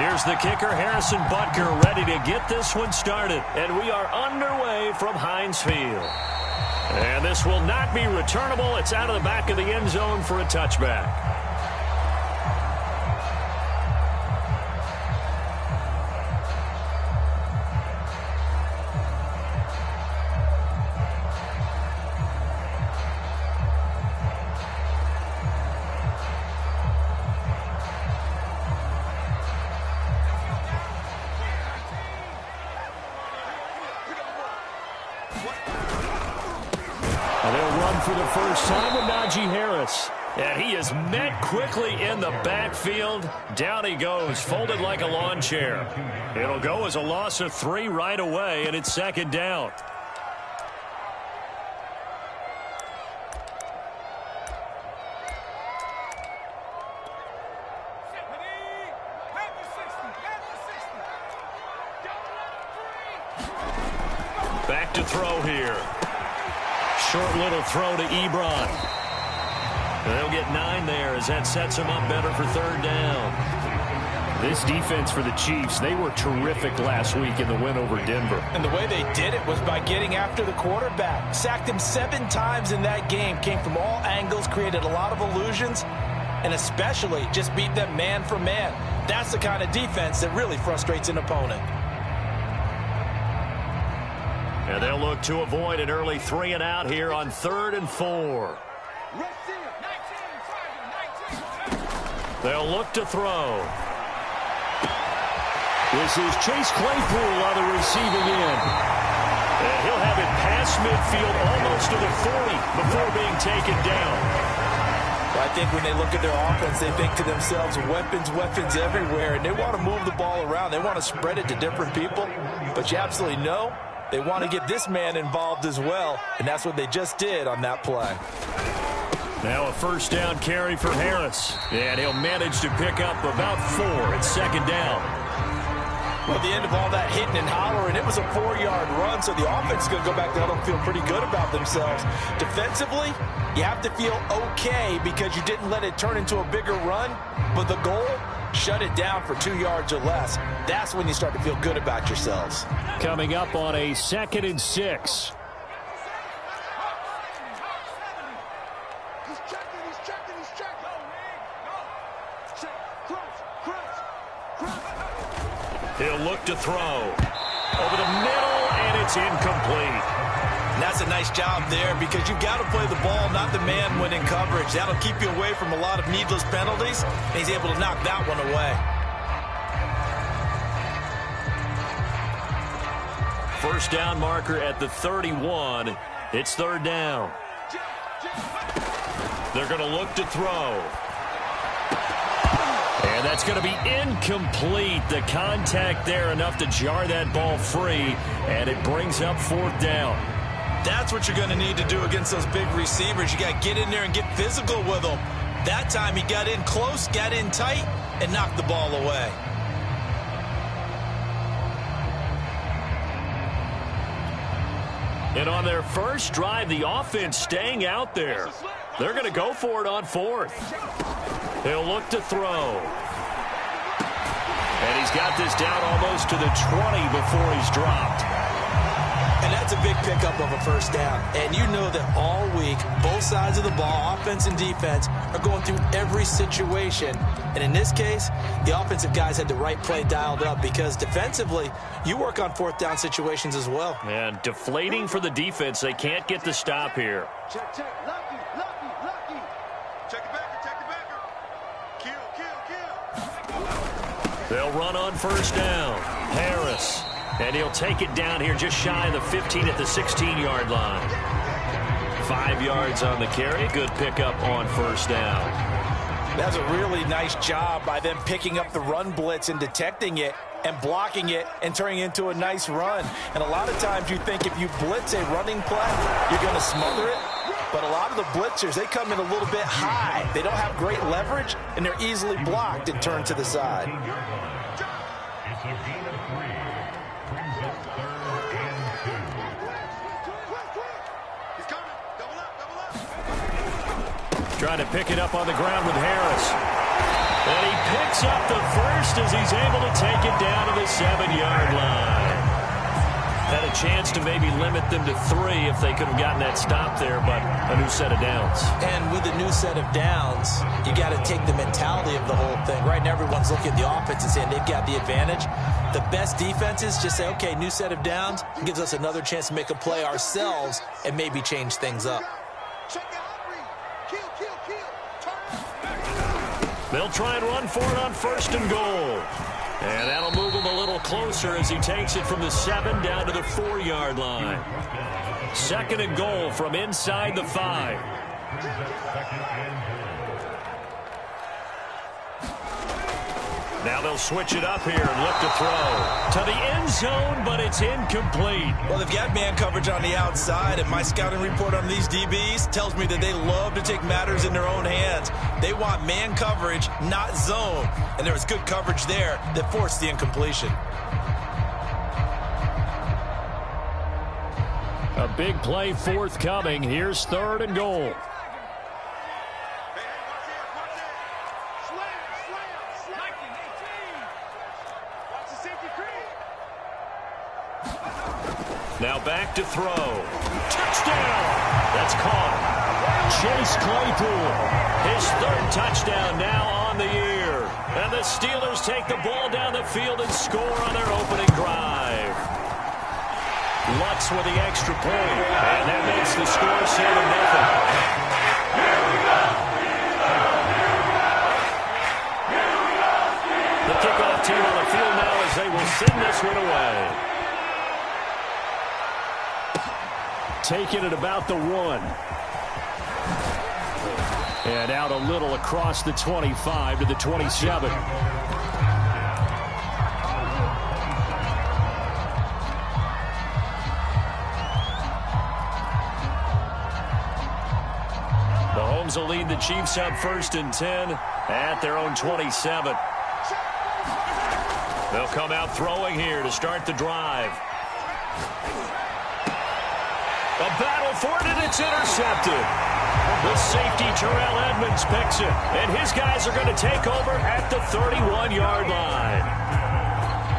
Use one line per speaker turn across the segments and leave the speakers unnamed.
Here's the kicker, Harrison Butker, ready to get this one started. And we are underway from Heinz Field. And this will not be returnable. It's out of the back of the end zone for a touchback. For the first time with Najee Harris. And he is met quickly in the backfield. Down he goes, folded like a lawn chair. It'll go as a loss of 3 right away, and it's second down. Back to throw here. Short little throw to Ebron. They'll get 9 there as that sets them up better for third down. This defense for the Chiefs, they were terrific last week in the win over Denver.
And the way they did it was by getting after the quarterback. Sacked him 7 times in that game. Came from all angles, created a lot of illusions, and especially just beat them man for man. That's the kind of defense that really frustrates an opponent.
And they'll look to avoid an early 3 and out here on 3rd and 4. They'll look to throw. This is Chase Claypool on the receiving end. And he'll have it past midfield almost to the 40 before being taken down.
I think when they look at their offense, they think to themselves, weapons, weapons everywhere, and they want to move the ball around. They want to spread it to different people, but you absolutely know they want to get this man involved as well, and that's what they just did on that play.
Now a first down carry for Harris, and he'll manage to pick up about 4 at second down.
Well, at the end of all that hitting and hollering, it was a 4-yard run, so the offense is going to go back down and feel pretty good about themselves. Defensively, you have to feel okay because you didn't let it turn into a bigger run, but the goal, shut it down for 2 yards or less. That's when you start to feel good about yourselves.
Coming up on a 2nd and 6. He'll look to throw. Over the middle, and it's incomplete.
And that's a nice job there because you've got to play the ball, not the man when in coverage. That'll keep you away from a lot of needless penalties, and he's able to knock that one away.
First down marker at the 31. It's 3rd down. They're going to look to throw. And that's going to be incomplete. The contact there enough to jar that ball free, and it brings up 4th down.
That's what you're going to need to do against those big receivers. You got to get in there and get physical with them. That time he got in close, got in tight, and knocked the ball away.
And on their first drive, the offense staying out there. They're going to go for it on 4th. He'll look to throw. And he's got this down almost to the 20 before he's dropped.
And that's a big pickup of a first down. And you know that all week, both sides of the ball, offense and defense, are going through every situation. And in this case, the offensive guys had the right play dialed up because defensively, you work on 4th down situations as well.
And deflating for the defense. They can't get the stop here.
Check, check. Lucky. Check it backer. Kill.
They'll run on first down. Harris. And he'll take it down here just shy of the 15 at the 16-yard line. 5 yards on the carry. Good pickup on first down.
That's a really nice job by them picking up the run blitz and detecting it and blocking it and turning it into a nice run. And a lot of times you think if you blitz a running play, you're going to smother it. But a lot of the blitzers, they come in a little bit high. They don't have great leverage, and they're easily blocked and turned to the side.
It's a gain of 3. Brings up 3rd and 2.
He's coming. Double up.
Trying to pick it up on the ground with Harris. And he picks up the first as he's able to take it down to the 7-yard line. Had a chance to maybe limit them to 3 if they could have gotten that stop there, but a new set of downs.
And with a new set of downs, you got to take the mentality of the whole thing. Right now, everyone's looking at the offense and saying they've got the advantage. The best defenses just say, okay, new set of downs. It gives us another chance to make a play ourselves and maybe change things up.
They'll try and run for it on 1st and goal. And that'll move him a little closer as he takes it from the 7 down to the 4-yard line. 2nd and goal from inside the 5. Now they'll switch it up here and look to throw to the end zone, but it's incomplete.
Well, they've got man coverage on the outside, and my scouting report on these DBs tells me that they love to take matters in their own hands. They want man coverage, not zone, and there was good coverage there that forced the incompletion.
A big play forthcoming. Here's 3rd and goal. Now back to throw. Touchdown! That's caught. Chase Claypool. His 3rd touchdown now on the year. And the Steelers take the ball down the field and score on their opening drive. Lutz with the extra point. And that makes the score 7-0. The kickoff team on the field now as they will send this one away. Taking it about the 1. And out a little across the 25 to the 27. The Mahomes will lead the Chiefs up 1st and 10 at their own 27. They'll come out throwing here to start the drive. A battle for it, and it's intercepted. The safety, Terrell Edmonds, picks it, and his guys are going to take over at the 31-yard line.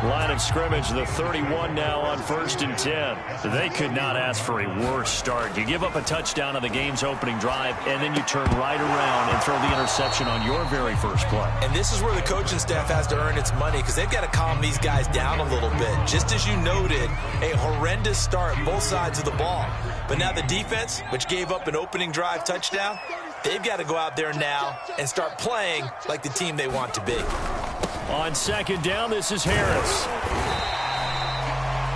Line of scrimmage, the 31 now on 1st and 10. They could not ask for a worse start. You give up a touchdown on the game's opening drive, and then you turn right around and throw the interception on your very first play.
And this is where the coaching staff has to earn its money because they've got to calm these guys down a little bit. Just as you noted, a horrendous start both sides of the ball. But now the defense, which gave up an opening drive touchdown, they've got to go out there now and start playing like the team they want to be.
On 2nd down, this is Harris.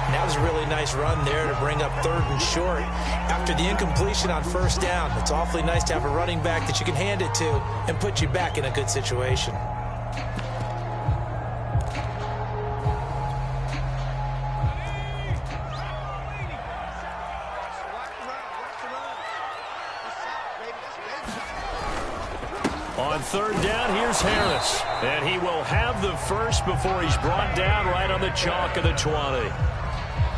That was a really nice run there to bring up 3rd and short. After the incompletion on 1st down, it's awfully nice to have a running back that you can hand it to and put you back in a good situation.
On 3rd down, here's Harris. And he will have the first before he's brought down right on the chalk of the 20.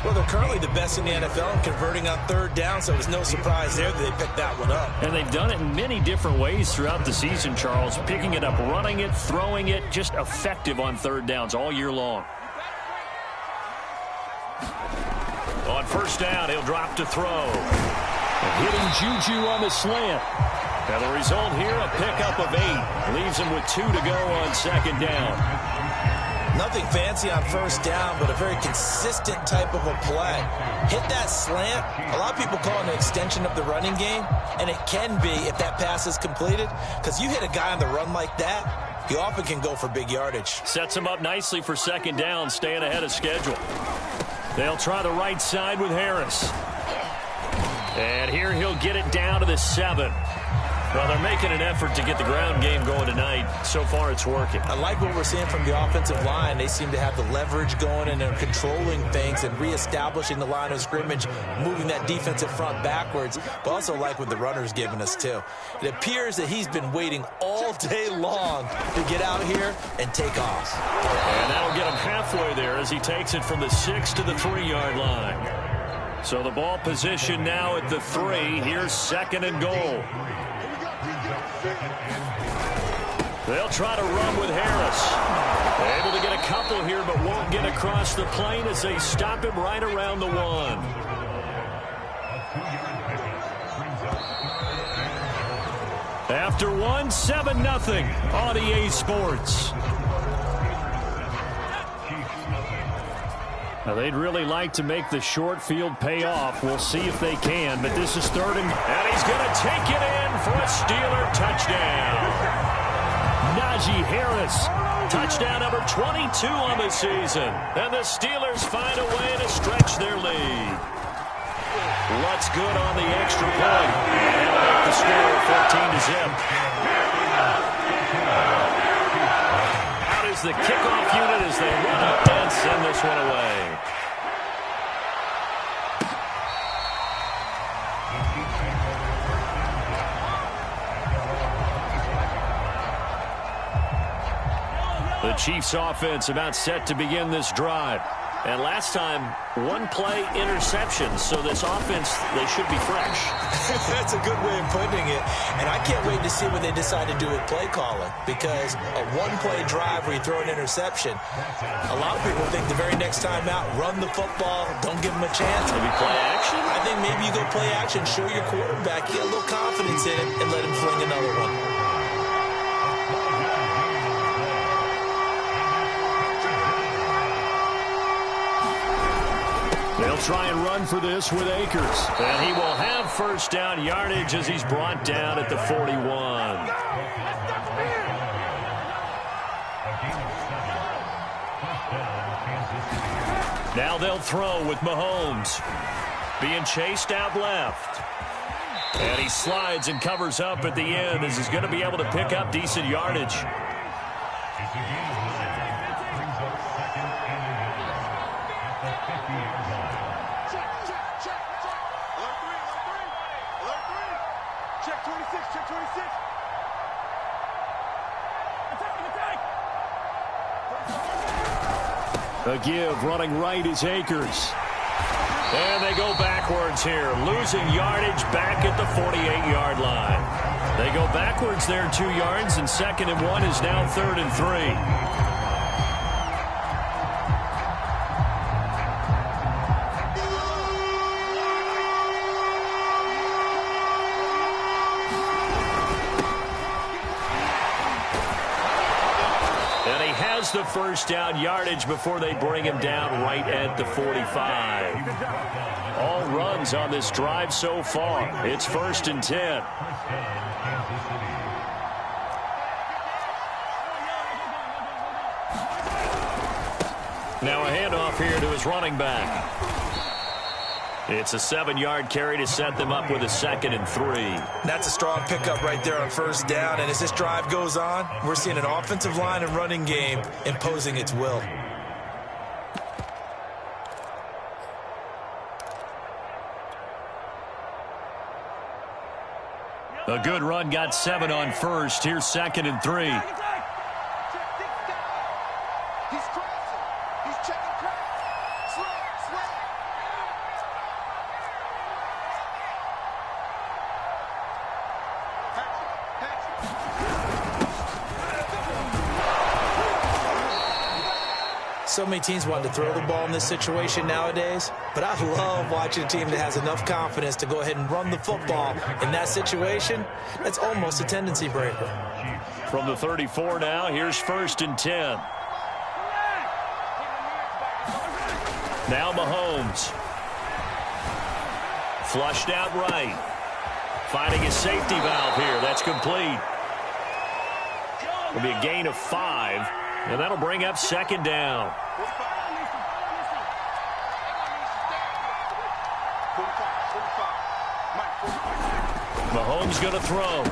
Well, they're currently the best in the NFL in converting on 3rd down, so it was no surprise there that they picked that one up.
And they've done it in many different ways throughout the season, Charles. Picking it up, running it, throwing it, just effective on 3rd downs all year long. On 1st down, he'll drop to throw. Hitting Juju on the slant. And the result here, a pickup of 8. Leaves him with 2 to go on 2nd down.
Nothing fancy on 1st down, but a very consistent type of a play. Hit that slant. A lot of people call it an extension of the running game, and it can be if that pass is completed, because you hit a guy on the run like that, he often can go for big yardage.
Sets him up nicely for 2nd down, staying ahead of schedule. They'll try the right side with Harris. And here he'll get it down to the 7. Well, they're making an effort to get the ground game going tonight. So far, it's working.
I like what we're seeing from the offensive line. They seem to have the leverage going, and they're controlling things and reestablishing the line of scrimmage, moving that defensive front backwards, but also like what the runner's giving us, too. It appears that he's been waiting all day long to get out here and take off.
And that'll get him halfway there as he takes it from the 6 to the 3-yard line. So the ball position now at the 3. Here's 2nd and goal. They'll try to run with Harris. Able to get a couple here, but won't get across the plane as they stop him right around the 1. After 1, 7-0 on EA Sports. Now, they'd really like to make the short field pay off. We'll see if they can, but this is 3rd and he's going to take it in for a Steeler touchdown. Najee Harris, touchdown number 22 on the season. And the Steelers find a way to stretch their lead. Lutz good on the extra point. And make the score 14-0. Out is the kickoff unit as they run up and send this one away. The Chiefs offense about set to begin this drive. And last time, 1-play interception. So this offense, they should be fresh.
That's a good way of putting it. And I can't wait to see what they decide to do with play calling. Because a 1-play drive where you throw an interception, a lot of people think the very next time out, run the football, don't give them a chance.
Maybe play action?
I think maybe you go play action, show your quarterback, get a little confidence in him, and let him fling another one.
They'll try and run for this with Akers. And he will have first down yardage as he's brought down at the 41. Now they'll throw with Mahomes. Being chased out left. And he slides and covers up at the end as he's going to be able to pick up decent yardage. A give running right is Akers. And they go backwards here, losing yardage back at the 48-yard line. They go backwards there 2 yards, and 2nd and 1 is now 3rd and 3. The first down yardage before they bring him down right at the 45. All runs on this drive so far. It's 1st and 10. Now a handoff here to his running back. It's a 7-yard carry to set them up with a 2nd and 3.
That's a strong pickup right there on first down. And as this drive goes on, we're seeing an offensive line and running game imposing its will.
A good run got 7 on first. Here's 2nd and 3.
So many teams want to throw the ball in this situation nowadays, but I love watching a team that has enough confidence to go ahead and run the football. In that situation, that's almost a tendency breaker.
From the 34 now, here's 1st and 10. Now Mahomes. Flushed out right. Finding his safety valve here. That's complete. It'll be a gain of 5, and that'll bring up 2nd down. Mahomes going to throw.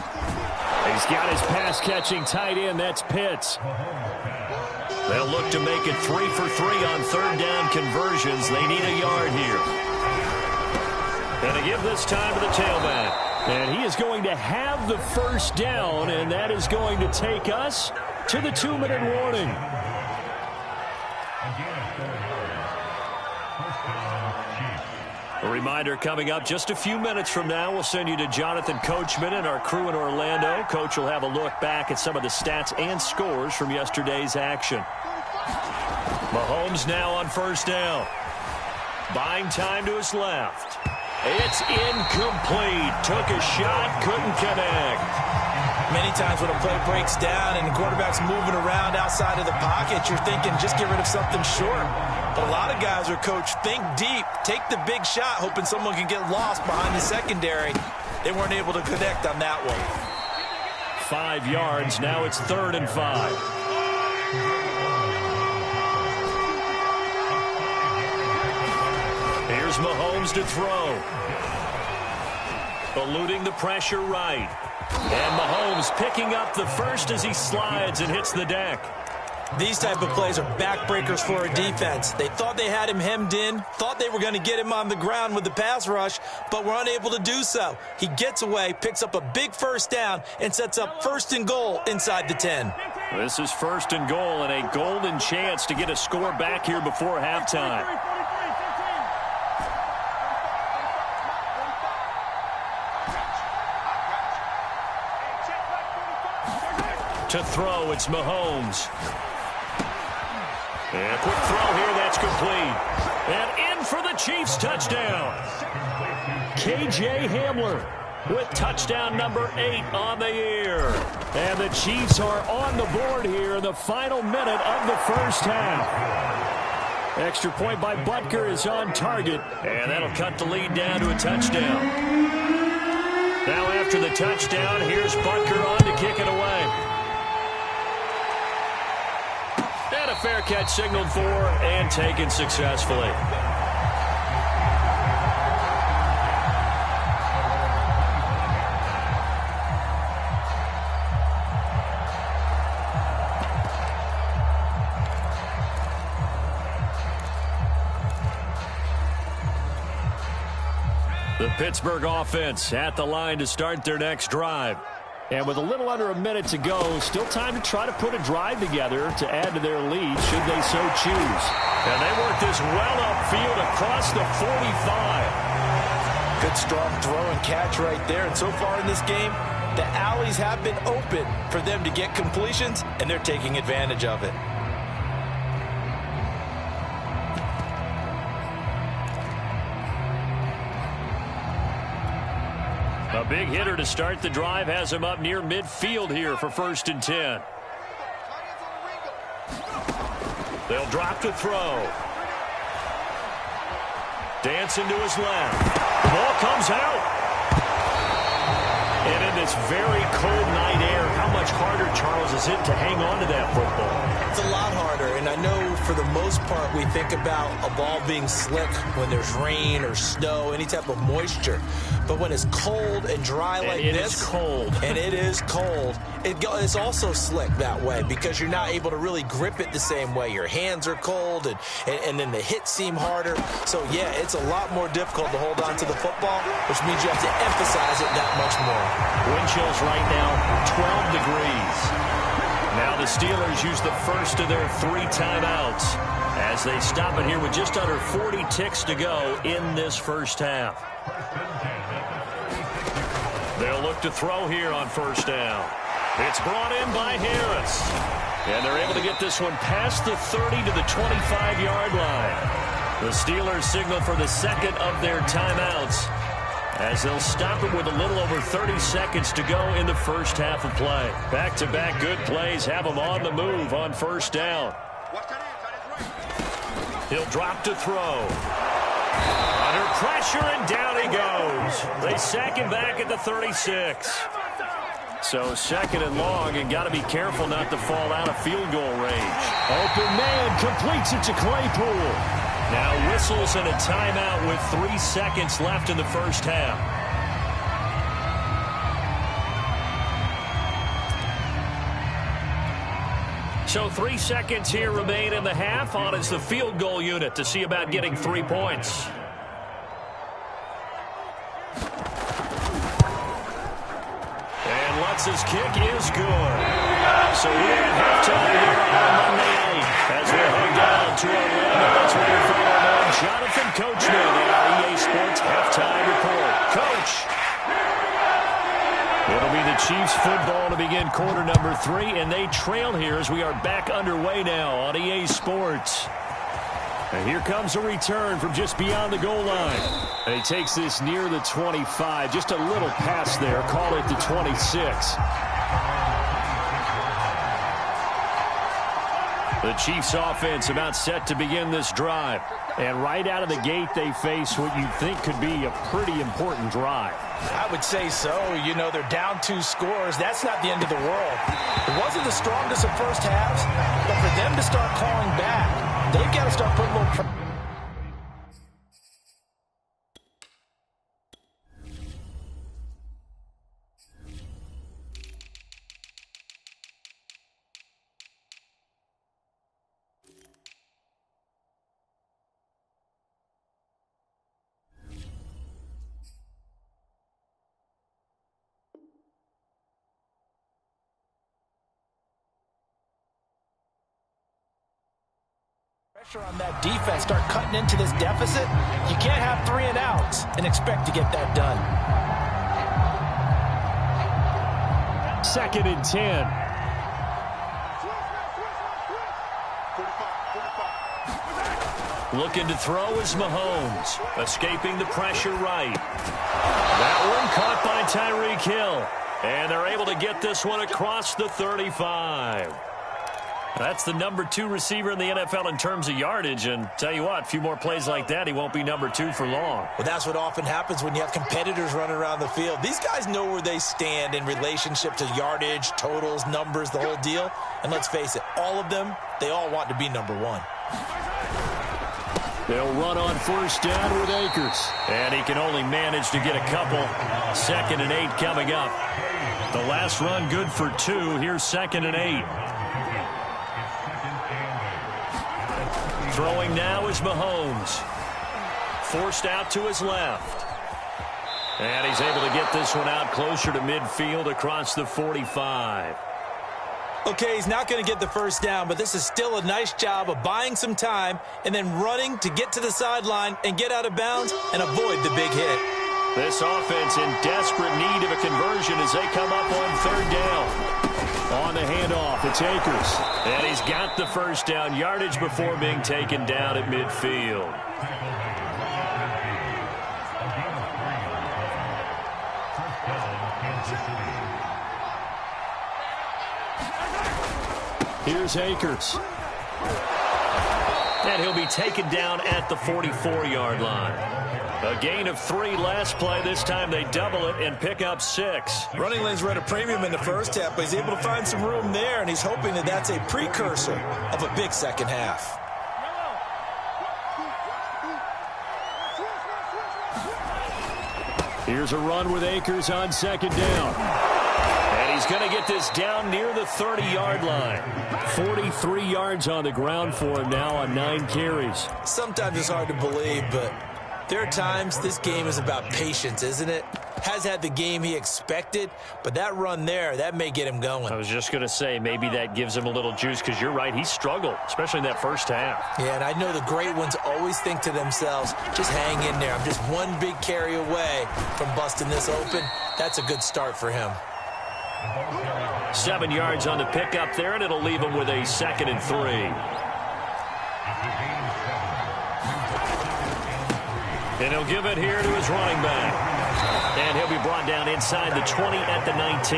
He's got his pass-catching tight end. That's Pitts. They'll look to make it 3 for 3 on 3rd down conversions. They need a yard here. And to give this time to the tailback. And he is going to have the first down, and that is going to take us to the 2-minute warning. A reminder coming up just a few minutes from now, we'll send you to Jonathan Coachman and our crew in Orlando. Coach will have a look back at some of the stats and scores from yesterday's action. Mahomes now on first down. Buying time to his left. It's incomplete. Took a shot, couldn't connect.
Many times when a play breaks down and the quarterback's moving around outside of the pocket, you're thinking just get rid of something short. But a lot of guys are coached, think deep, take the big shot, hoping someone can get lost behind the secondary. They weren't able to connect on that one.
5 yards. Now it's 3rd and 5. Here's Mahomes to throw. Eluding the pressure right. And Mahomes picking up the first as he slides and hits the deck.
These type of plays are backbreakers for a defense. They thought they had him hemmed in, thought they were going to get him on the ground with the pass rush, but were unable to do so. He gets away, picks up a big first down, and sets up 1st and goal inside the 10.
This is 1st and goal and a golden chance to get a score back here before halftime. To throw, it's Mahomes. And a quick throw here, that's complete. And in for the Chiefs touchdown. K.J. Hamler with touchdown number 8 on the year. And the Chiefs are on the board here in the final minute of the first half. Extra point by Butker is on target, and that'll cut the lead down to a touchdown. Now after the touchdown, here's Butker on to kick it away. And a fair catch signaled for and taken successfully. The Pittsburgh offense at the line to start their next drive. And with a little under a minute to go, still time to try to put a drive together to add to their lead should they so choose. And they work this well upfield across the 45.
Good strong throw and catch right there. And so far in this game, the alleys have been open for them to get completions, and they're taking advantage of it.
A big hitter to start the drive has him up near midfield here for 1st and 10. They'll drop to throw. Dancing to his left. The ball comes out. And in this very cold night air, how much harder, Charles, is it to hang on to that football?
It's a lot harder, and I know for the most part we think about a ball being slick when there's rain or snow, any type of moisture. But when it's cold and dry like this,
it is cold.
And it is cold, it's also slick that way because you're not able to really grip it the same way. Your hands are cold, and then the hits seem harder. So, yeah, it's a lot more difficult to hold on to the football, which means you have to emphasize it that much more.
Wind chills right now, 12 degrees. Now the Steelers use the first of their 3 timeouts as they stop it here with just under 40 ticks to go in this first half. They'll look to throw here on 1st down. It's brought in by Harris. And they're able to get this one past the 30 to the 25-yard line. The Steelers signal for the 2nd of their timeouts as they'll stop it with a little over 30 seconds to go in the first half of play. Back-to-back good plays have them on the move on 1st down. He'll drop to throw. Under pressure, and down he goes. They sack him back at the 36. So 2nd and long, and got to be careful not to fall out of field goal range. Open man completes it to Claypool. Now whistles and a timeout with 3 seconds left in the first half. So 3 seconds here remain in the half. On is the field goal unit to see about getting 3 points. And Lutz's kick is good. So we're at halftime here on Monday night as we head down to Orlando. That's where your fellow Jonathan Coachman at our EA Sports halftime report. Coach. It'll be the Chiefs football to begin quarter number 3, and they trail here as we are back underway now on EA Sports. And here comes a return from just beyond the goal line. And he takes this near the 25. Just a little pass there. Call it the 26. The Chiefs offense about set to begin this drive. And right out of the gate, they face what you'd think could be a pretty important drive.
I would say so. You know, they're down 2 scores. That's not the end of the world. It wasn't the strongest of first halves, but for them to start clawing back, they've got to start putting a little pressure. On that defense, start cutting into this deficit. You can't have 3 and outs and expect to get that done.
2nd and 10. Looking to throw is Mahomes, escaping the pressure right. That one caught by Tyreek Hill, and they're able to get this one across the 35. That's the number 2 receiver in the NFL in terms of yardage, and tell you what, a few more plays like that, he won't be number 2 for long.
Well, that's what often happens when you have competitors running around the field. These guys know where they stand in relationship to yardage, totals, numbers, the whole deal. And let's face it, all of them, they all want to be number 1.
They'll run on 1st down with Akers, and he can only manage to get a couple. 2nd and 8 coming up. The last run good for 2. Here's 2nd and 8. Throwing now is Mahomes. Forced out to his left. And he's able to get this one out closer to midfield across the 45.
Okay, he's not going to get the 1st down, but this is still a nice job of buying some time and then running to get to the sideline and get out of bounds and avoid the big hit.
This offense in desperate need of a conversion as they come up on 3rd down. On the handoff, it's Akers. And he's got the 1st down yardage before being taken down at midfield. Here's Akers. And he'll be taken down at the 44-yard line. A gain of 3 last play. This time they double it and pick up 6.
Running lanes were at a premium in the first half, but he's able to find some room there, and he's hoping that that's a precursor of a big second half.
Here's a run with Akers on 2nd down. And he's going to get this down near the 30-yard line. 43 yards on the ground for him now on 9 carries.
Sometimes it's hard to believe, but there are times this game is about patience, isn't it? Has had the game he expected, but that run there, that may get him going.
I was just going to say, maybe that gives him a little juice, because you're right, he struggled, especially in that 1st half.
Yeah, and I know the great ones always think to themselves, just hang in there. I'm just one big carry away from busting this open. That's a good start for him.
7 yards on the pickup there, and it'll leave him with a 2nd and 3. And he'll give it here to his running back. And he'll be brought down inside the 20 at the 19.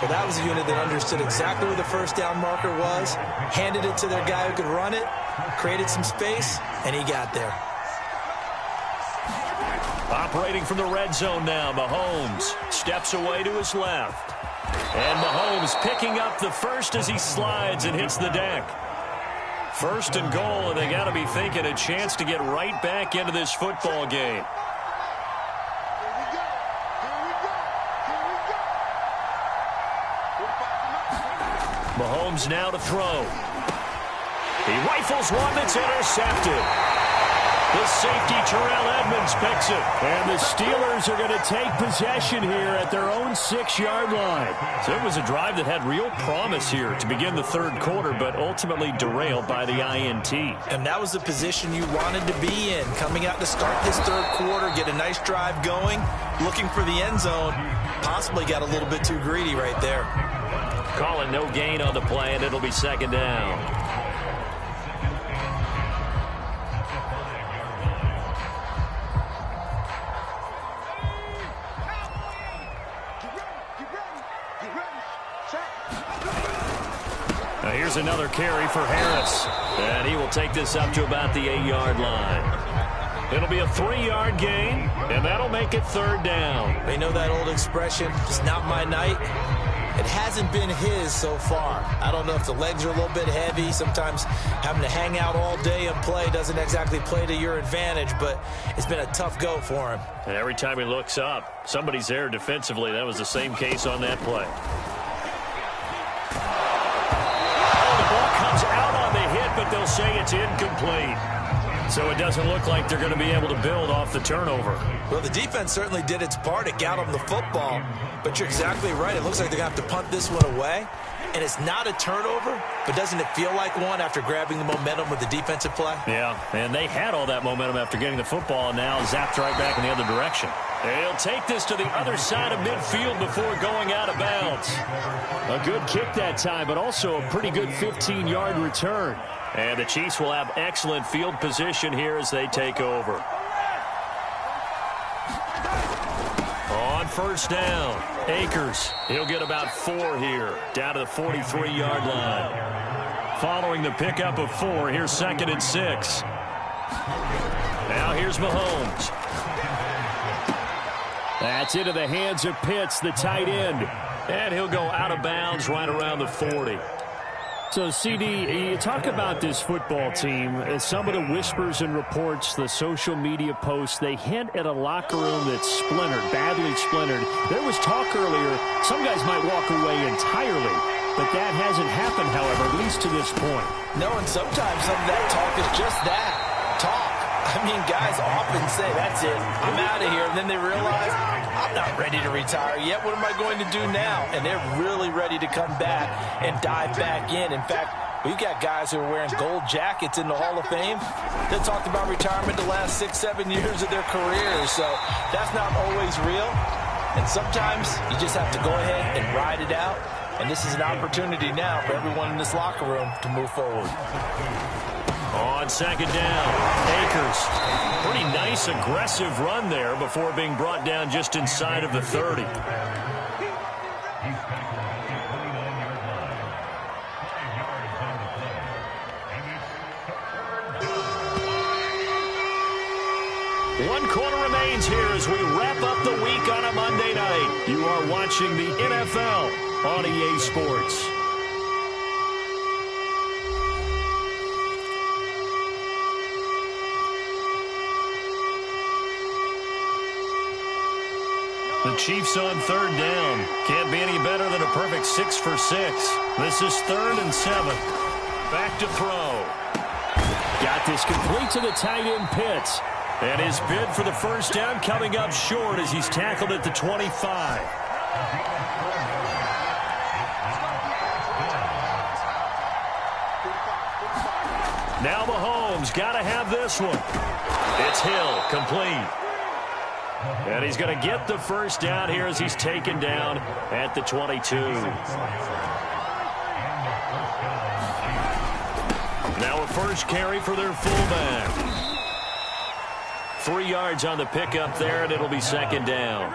Well, that was a unit that understood exactly where the 1st down marker was, handed it to their guy who could run it, created some space, and he got there.
Operating from the red zone now, Mahomes steps away to his left. And Mahomes picking up the 1st as he slides and hits the deck. 1st and goal, and they got to be thinking a chance to get right back into this football game. Mahomes now to throw. He rifles one that's intercepted. The safety, Terrell Edmonds, picks it. And the Steelers are going to take possession here at their own 6-yard line. So it was a drive that had real promise here to begin the third quarter, but ultimately derailed by the INT.
And that was the position you wanted to be in. Coming out to start this third quarter, get a nice drive going, looking for the end zone. Possibly got a little bit too greedy right there.
Calling no gain on the play, and it'll be second down. Now here's another carry for Harris. And he will take this up to about the 8-yard line. It'll be a 3-yard gain, and that'll make it third down.
They know that old expression, it's not my night. It hasn't been his so far. I don't know if the legs are a little bit heavy. Sometimes having to hang out all day and play doesn't exactly play to your advantage, but it's been a tough go for him.
And every time he looks up, somebody's there defensively. That was the same case on that play. But they'll say it's incomplete. So it doesn't look like they're going to be able to build off the turnover.
Well, the defense certainly did its part. It got them the football. But you're exactly right. It looks like they're going to have to punt this one away. And it's not a turnover, but doesn't it feel like one after grabbing the momentum with the defensive play?
Yeah, and they had all that momentum after getting the football, and now zapped right back in the other direction. They'll take this to the other side of midfield before going out of bounds. A good kick that time, but also a pretty good 15-yard return. And the Chiefs will have excellent field position here as they take over. On first down, Akers. He'll get about 4 here, down to the 43-yard line. Following the pickup of 4, here's 2nd and 6. Now here's Mahomes. That's into the hands of Pitts, the tight end. And he'll go out of bounds right around the 40. So, CD, you talk about this football team, some of the whispers and reports, the social media posts, they hint at a locker room that's splintered, badly splintered. There was talk earlier, some guys might walk away entirely, but that hasn't happened, however, at least to this point.
No, and sometimes some of that talk is just that, talk. I mean, guys often say, that's it, I'm out of here, and then they realize, I'm not ready to retire yet. What am I going to do now? And they're really ready to come back and dive back in. In fact, we've got guys who are wearing gold jackets in the Hall of Fame that talked about retirement the last 6-7 years of their careers. So that's not always real. And sometimes you just have to go ahead and ride it out. And this is an opportunity now for everyone in this locker room to move forward.
On second down, Akers. Pretty nice, aggressive run there before being brought down just inside of the 30. One quarter remains here as we wrap up the week on a Monday night. You are watching the NFL on EA Sports. The Chiefs on third down. Can't be any better than a perfect 6 for 6. This is 3rd and 7. Back to throw. Got this complete to the tight end Pitts. And his bid for the first down coming up short as he's tackled at the 25. Now Mahomes got to have this one. It's Hill, complete. And he's going to get the first down here as he's taken down at the 22. Now a first carry for their fullback. 3 yards on the pickup there, and it'll be second down.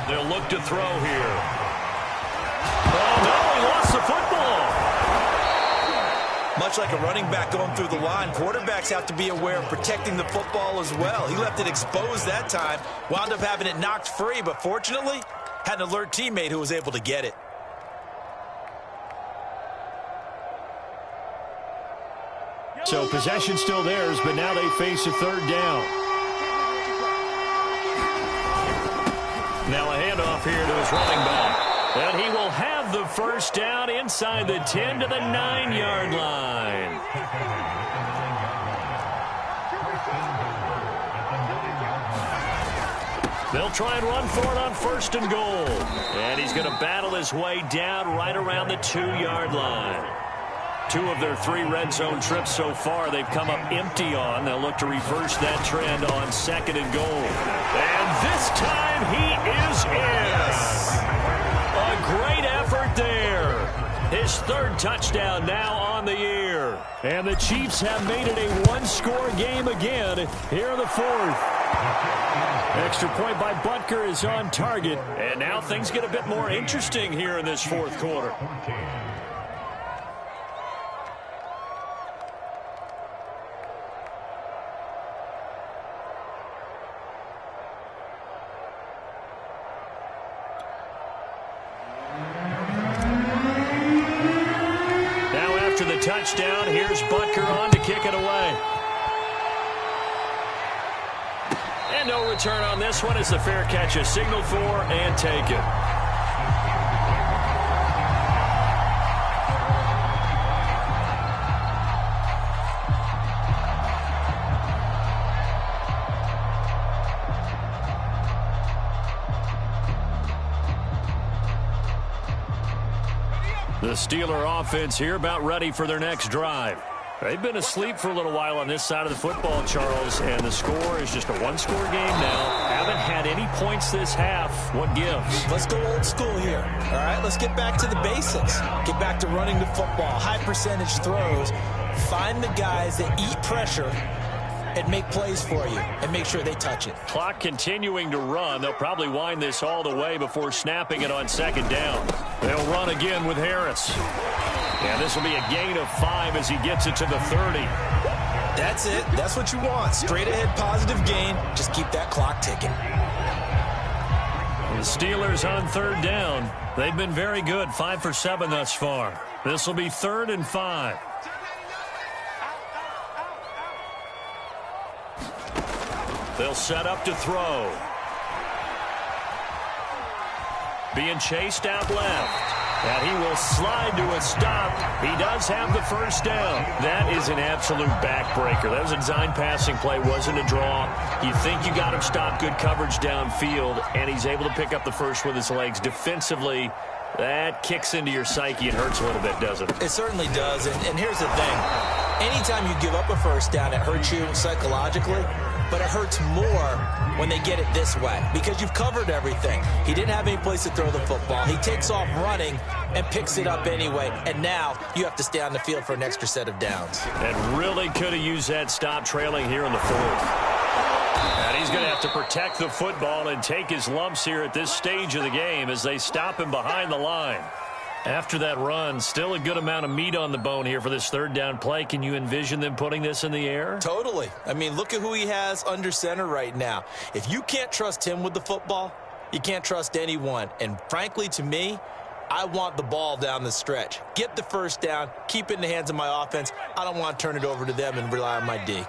They'll look to throw here. Oh, no, he lost the football.
Much like a running back going through the line, quarterbacks have to be aware of protecting the football as well. He left it exposed that time, wound up having it knocked free, but fortunately, had an alert teammate who was able to get it.
So possession still theirs, but now they face a third down. Now a handoff here to his running back. And he will have the first first down inside the 10 to the 9-yard line. They'll try and run for it on 1st and goal. And he's going to battle his way down right around the 2-yard line. 2 of their 3 red zone trips so far they've come up empty on. They'll look to reverse that trend on 2nd and goal. And this time he is in. A great effort there. His 3rd touchdown now on the year. And the Chiefs have made it a 1-score game again here in the 4th. Extra point by Butker is on target. And now things get a bit more interesting here in this 4th quarter. Touchdown. Here's Butker on to kick it away. And no return on this one as the fair catch is signaled for and taken. The Steeler offense here about ready for their next drive. They've been asleep for a little while on this side of the football, Charles, and the score is just a 1-score game now. Haven't had any points this half. What gives?
Let's go old school here. All right, let's get back to the basics. Get back to running the football, high percentage throws. Find the guys that eat pressure and make plays for you and make sure they touch it.
Clock continuing to run. They'll probably wind this all the way before snapping it on 2nd down. They'll run again with Harris. And this will be a gain of 5 as he gets it to the 30.
That's it. That's what you want. Straight ahead positive gain. Just keep that clock ticking.
The Steelers on 3rd down. They've been very good. 5 for 7 thus far. This will be 3rd and 5. They'll set up to throw. Being chased out left. And he will slide to a stop. He does have the first down. That is an absolute backbreaker. That was a design passing play, wasn't a draw. You think you got him stopped, good coverage downfield, and he's able to pick up the first with his legs. Defensively, that kicks into your psyche. It hurts a little bit, doesn't it?
It certainly does. And here's the thing. Anytime you give up a first down, it hurts you psychologically. But it hurts more when they get it this way because you've covered everything. He didn't have any place to throw the football. He takes off running and picks it up anyway. And now you have to stay on the field for an extra set of downs.
And really could have used that stop trailing here in the 4th. And he's going to have to protect the football and take his lumps here at this stage of the game as they stop him behind the line. After that run, still a good amount of meat on the bone here for this 3rd down play. Can you envision them putting this in the air?
Totally. I mean, look at who he has under center right now. If you can't trust him with the football, you can't trust anyone. And frankly, to me, I want the ball down the stretch. Get the first down, keep it in the hands of my offense. I don't want to turn it over to them and rely on my D.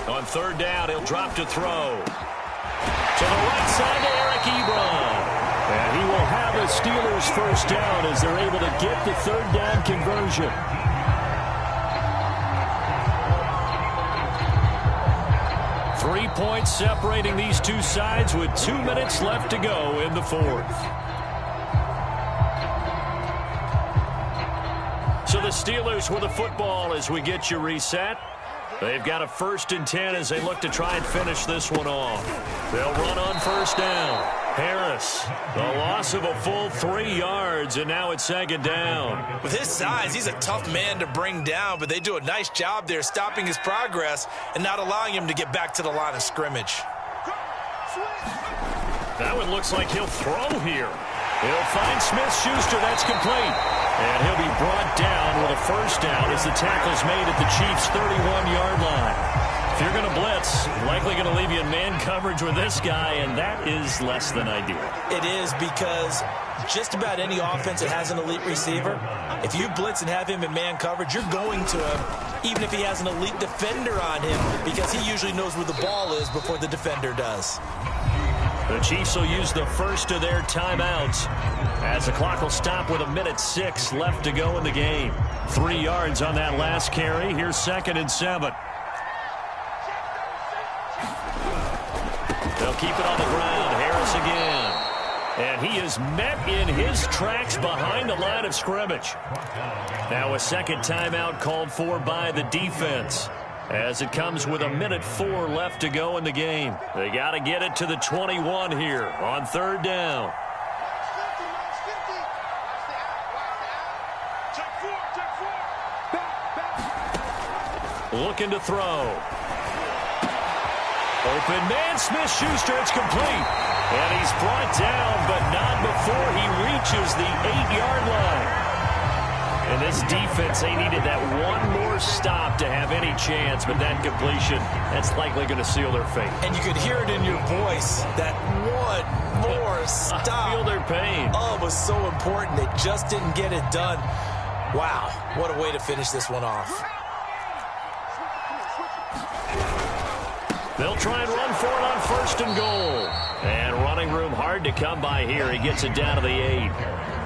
On 3rd down, he'll drop to throw. To the right side to Eric Ebron. And he will have the Steelers first down as they're able to get the 3rd down conversion. Three points separating these two sides with 2 minutes left to go in the 4th. So the Steelers with the football as we get you reset. They've got a 1st and 10 as they look to try and finish this one off. They'll run on 1st down. Harris, the loss of a full 3 yards, and now it's 2nd down.
With his size, he's a tough man to bring down, but they do a nice job there stopping his progress and not allowing him to get back to the line of scrimmage.
That one looks like he'll throw here. He'll find Smith-Schuster. That's complete. And he'll be brought down with a 1st down as the tackle's made at the Chiefs' 31-yard line. If you're going to blitz, likely going to leave you in man coverage with this guy, and that is less than ideal.
It is, because just about any offense that has an elite receiver, if you blitz and have him in man coverage, you're going to him, even if he has an elite defender on him, because he usually knows where the ball is before the defender does.
The Chiefs will use the first of their timeouts as the clock will stop with 1:06 left to go in the game. 3 yards on that last carry. Here's 2nd and 7. They'll keep it on the ground. Harris again. And he is met in his tracks behind the line of scrimmage. Now a second timeout called for by the defense, as it comes with 1:04 left to go in the game. They got to get it to the 21 here on 3rd down. Looking to throw. Open man, Smith-Schuster, it's complete. And he's brought down, but not before he reaches the 8-yard line. And this defense, they needed that one more stop to have any chance, but that completion, that's likely going to seal their fate.
And you could hear it in your voice, that one more stop.
I feel their pain.
Oh, it was so important. They just didn't get it done. Wow, what a way to finish this one off.
They'll try and run for it on 1st and goal. And running room hard to come by here. He gets it down to the 8.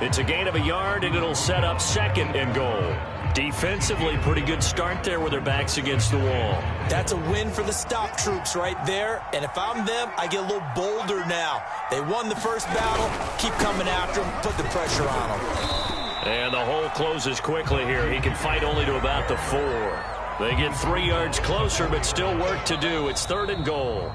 It's a gain of 1 yard, and it'll set up 2nd and goal. Defensively, pretty good start there with their backs against the wall.
That's a win for the stop troops right there. And if I'm them, I get a little bolder now. They won the first battle. Keep coming after them. Put the pressure on them.
And the hole closes quickly here. He can fight only to about the 4. They get 3 yards closer, but still work to do. It's 3rd and goal.